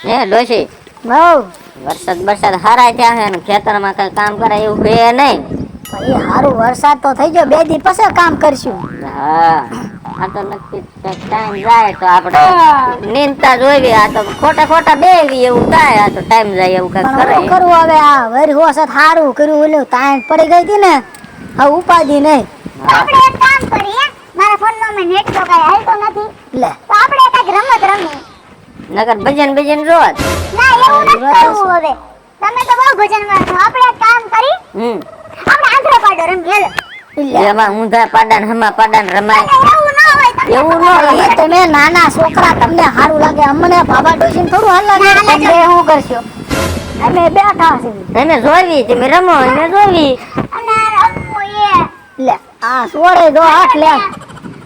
હે ડોશી બહુ વરસાદ હારા થયા છે ને ખેતરમાં કઈ કામ કરે એવું છે નહીં. ભાઈ હારું વરસાદ તો થઈ ગયો 2 દી પછી કામ કરશું. હા આ તો નક્કી ટાઈમ જાય તો આપણે નીંદતા જોઈ આ તો ખોટા બેવી એવું થાય. આ તો ટાઈમ જાય એવું કઈ કરે શું કરવું હવે? આ વરી વરસાદ હારું કર્યું ઓલું તાણ પડી ગઈ હતી ને હવે ઉપાધી નહીં. આપણે એક કામ કરીએ, મારા ફોનમાં મે નેટ તો કઈ હાલતો નથી. લે તો આપણે એક રમત રમીએ. નકર ભજન જોત. ના એવું નથી કરવું હવે. તમે તો બહુ ભજન ગાઓ છો. આપણે એક કામ કરી આપણે આંધળો પાડો રમીએ. એમાં ઊંધા પાડા ને હમા પાડા ને રમાય એવું ન હોય. એવું ન હોય. તમે નાના છોકરા તમને હારું લાગે, અમને બાબા ડોશીને થોડું હાલ લાગે. તમે શું કરશો? અમે બેઠા છે. તમે જોવી તમે રમો અમે જોવી. અને રમવું એ લે આ સોળે દો હાથ લે.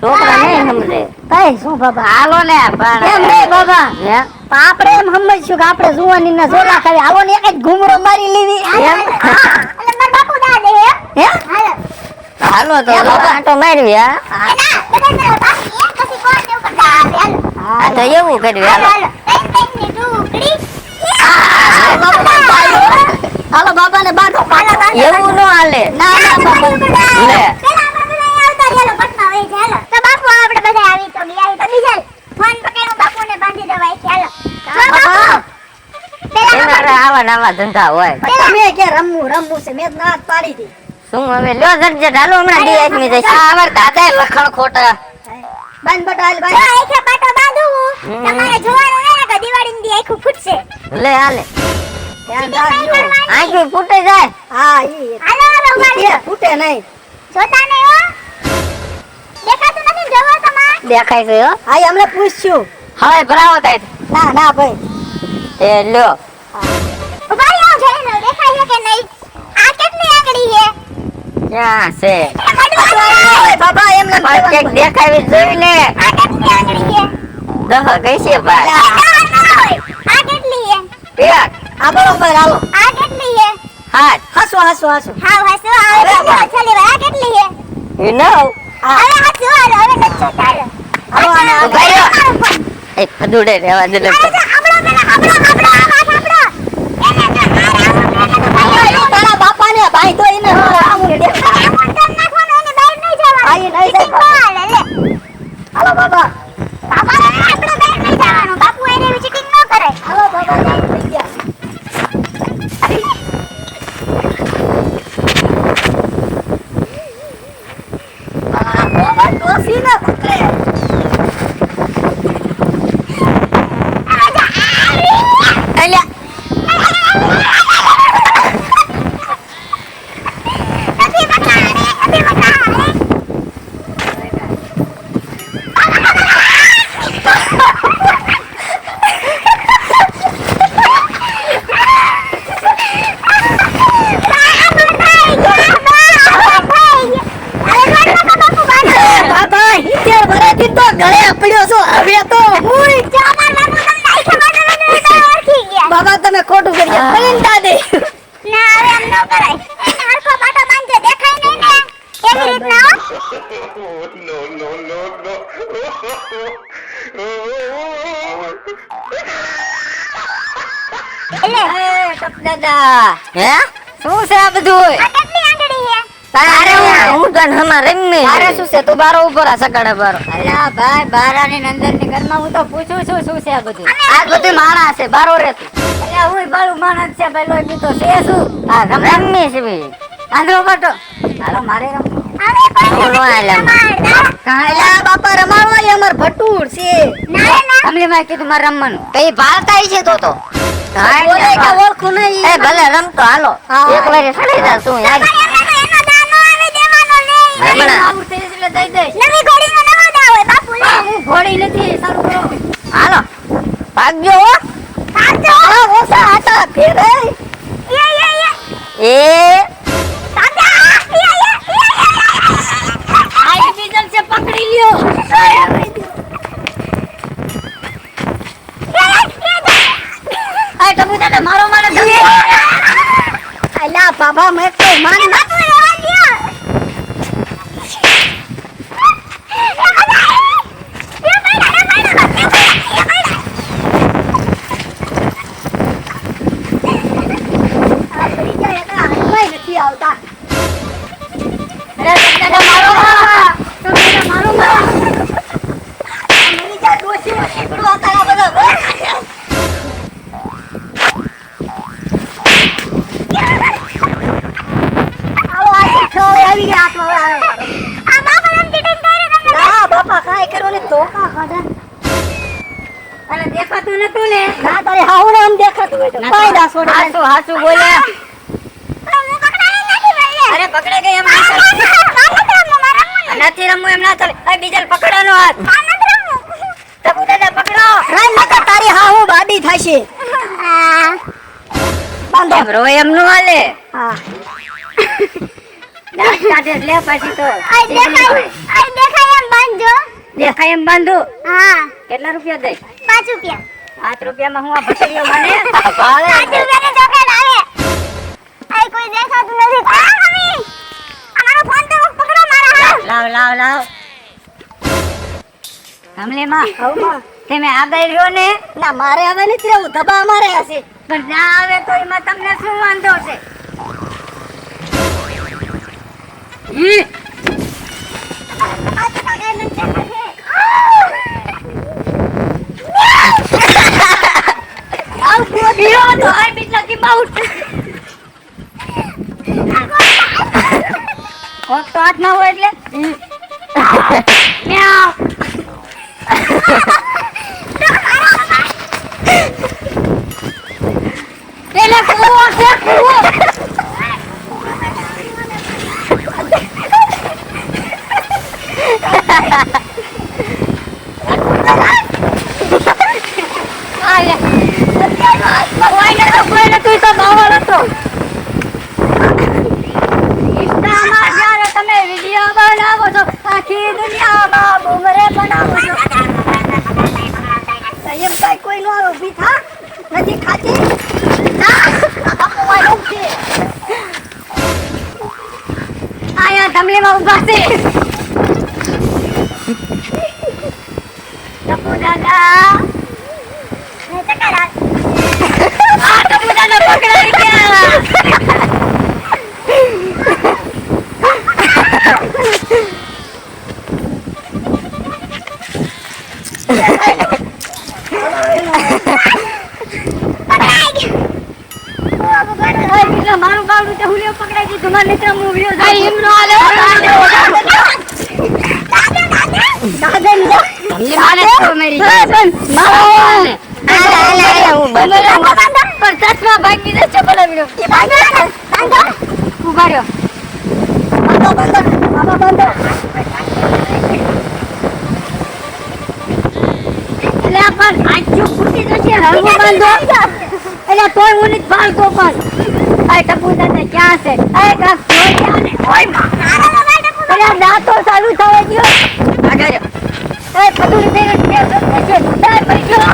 છોકરા નહીં સમજે. કઈ શું બાબા? હાલો ને પણ એમ નહીં બાબા. હે આપણે એમ સમજશું કે આપણે જુવાની ના ઝોલા ખાવી. આવો ને એક જ ઘૂમરો મારી લેવી. એમ અને મારા બાપુ દા દે હે હાલો. હાલો તો આટો મારવી. હા એના બધા બાકી એક પછી કોણ ને ઉપર દા દે હાલો. આ તો એવું કર્યું. હાલો હાલો તૈન ની ટુકડી. હાલો બાબા ને બાટો એવું ન હાલે. ના ના બાબા લે પેલા આપણે બધા આવતા રહ્યાલો પટના હોય છે હાલો. તો બાપુ આપણે બધા આવી તો ગયા તો બીજા ફોન પકડ્યો બાપુને બાંધી દેવાય છે હાલો. બાબા એના આવા નવા ધંધા હોય. તમે કે રમવું છે મેં ના પાડી દી. શું હવે લ્યો ઝટઝટ હાલો હમણાં દી આદમી જશે. આ અમાર દાદા લખણ ખોટા. બાંધ બટા હાલ જો બાંધ. આખે પાટો બાંધું તમારે જોવાનું નહીં કે દિવાળીની દી આખું ફૂટશે. લે હાલે ધ્યાન રાખજો. આંખી ફૂટે જાય. હા ઈ હાલો હાલો ઉભા રહો. ફૂટે નહીં. જોતા નહીં હો. દેખાતું નથી જોવો તમાર. દેખાય છે હો. હા ઈ અમને પૂછ્યું. હવે ભરાવો થાય. ના ના ભાઈ. એ લ્યો ઉભા રહો જઈને દેખાય છે કે નહીં. આ કેટલી આંગળી છે. ક્યાં છે ઓય બાબા એમ ના પણ ક્યાંક દેખાવી જોઈ ને. આ કેટલી આંગળી છે. દહ કઈ છે ભાઈ. આ કેટલી છે. પેક આ બરોબર હાલો. આ કેટલી છે. હાથ હસો હસો હસો. હાવ હસો આવે તો ચાલી આ કેટલી છે. એ નવ. હવે હસો હાલો હવે નથી જોતા હાલો. હાલો આને આ ઉભા રહ્યો. એ ફદુડે રહેવા દે. તારા બાપાને ભાઈ તો એને આવું ને દેખ. આ ઈ નહીં જાય. હાલો બાબા. હાલો બાબા જાય થઈ ગયા. આ બાબા ડોસી ને પકડે. બાબા હિતે ભરાતી તો ઘરે પડ્યો છો હવે તો બાબા તમે ખોટું કર્યું પલંટા દે. દાદા હે શું છે આ બધું? તારે હું તને હમણાં રમી. તારે શું છે તું બારો ઉપર આ સગાડા બારો. અલ્યા ભાઈ બારાની અંદર ની ઘરમાં હું તો પૂછું છું શું છે આ બધું. આ બધું માણસ છે બારો રે તું. અલ્યા હું બાળું માણસ છે ભાઈ લોહી પીતો છે શું? આ રમી છે ભાઈ. આંધળો પાટો. હાલો મારે રમવું. કાલા બાપા રમાડવા એ અમાર ભટુર છે. અમને માં કીધું મારે રમવાનું. કઈ ભાળતા છે તો બોલે કે ઓળખું નહીં. એ ભલે રમતો હાલો. હા. એક વાર સડી જા તું યાર. આવું થઈ એટલે દઈ દઈશ. હું ઘોડી નથી સારું કરો. હાલો ભાગજો હો. આ ઓસા હતા ફેરે. એ આઈ બીજલ છે પકડી લ્યો. આ તમે તને મારો માને તમે. અલા બાબા મેં તો માન ના અરે દેખાતું નતું ને. ના તારી હાહુને આમ દેખાતું હોય તો ફાયદા છોડે. હાચું હાચું બોલે. અરે પકડે ગઈ એમ નથી રમવું એમ ના ચાલે. અરે બીજાને પકડવાનો હાથ. ટપુ દાદા પકડો. રામ નકર તારી હાહુ બાડી થશે. બાંધો. એમ રોય એમ નો હાલે. હા દાંત કાઢે જ લે પછી તો. દેખાય એમ બાંધો. કેટલા રૂપિયા દે? 5 રૂપિયા. 5 રૂપિયામાં હું આ ભટરીઓ મને 5 રૂપિયાની ચોકલેટ આવે. આય કોઈ દેખાતું નથી. મમ્મી અમારો ફોન તો પકડો મારા હાથ. લાવ લાવ લાવ. હમલે માં હવમાં. તમે આગળ રહ્યો ને ના મારે હવે નથી રહેવું ધબા અમારે હશે. પણ ના આવે તો એમાં તમને શું વાંધો છે? ઈ આ તો કઈ નથી. આવ ગોડિયો તો આય બીટલા કી બાઉટ. કોક તો હાથમાં હોય એટલે મ્યાઉ. પેલે કૂવો છે કૂવો. આલે કોઈ નતું તો બાવળ હતો. ઇન્સ્ટામાં જ્યારે તમે વિડિયો બનાવો છો આખી દુનિયામાં બૂમરે બનાવો છો. એમ કઈ કોઈ નો ઊભી થા નથી ખાતી. ના અપવાનું છે. આયા ધમલીમાં ઊભા છે. ટપુ દાદા આ ટપુ દાદા પકડાઈ ગયા. મારું બાવડું તો હુલિયો પકડાઈ દીધું. મારા મિત્ર મૂવ્યો જાય એમ નો હાલે. ઉભા રહ્યો. એટલે આ પણ આજો ફૂટી જશે. હળવો બાંધો. એટલે તોય હું નથી બાળકો પણ. આ ટપુ દાદા ક્યાં છે? આ કાક જોઈ આને. ઓય એટલે દાંતો ચાલુ થવા ગયો. આગળ એ પતુડી બેન કે છે દાય પડી ગયો.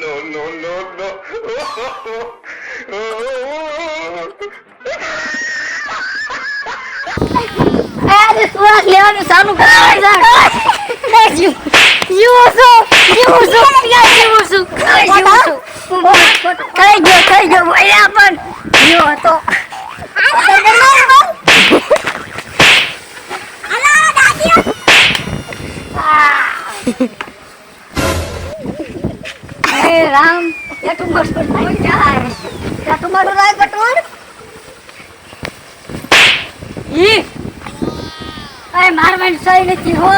No, no, no, no. આજે સુવાસ લેવાનું ચાલુ કરાય છે. થઈ ગયો ભૈયા પણ જીવો હતો. હે રામ એટલું મસ્ત જાય તમારું રાય કટોર. ઈ અરે મારવાની સહી નથી હો.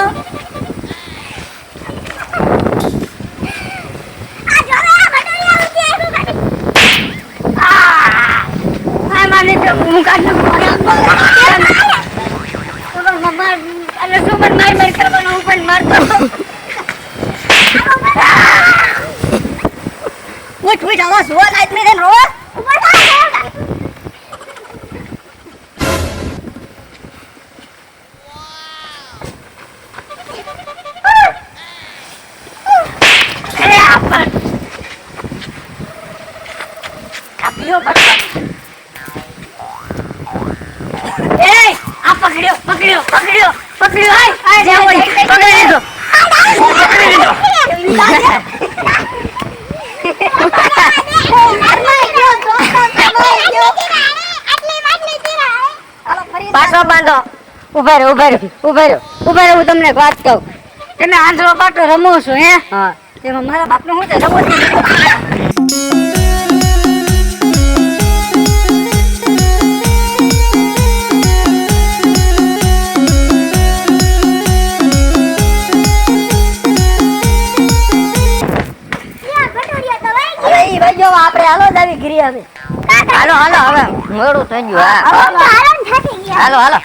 મારે તો હું કાઢું અને શું પણ માર કરવાનો હું પણ મારતો. ઉઠ ઉઠ આવા સુવા લાઈટ મેં રો. પકડ્યો પકડી લીધો. પાછો બાંધો. ઉભા રહ્યો હું તમને એક વાત કહું. તમે આંધળો પાટો રમો છો હે? હા. તેમાં મારા બાપનું શું છે? રમો છો. હાલો જ આવી ગીરી હવે. હાલો હાલો હવે મોડું થઈ ગયું. હા હાલો ને થાકી ગયા હાલો હાલો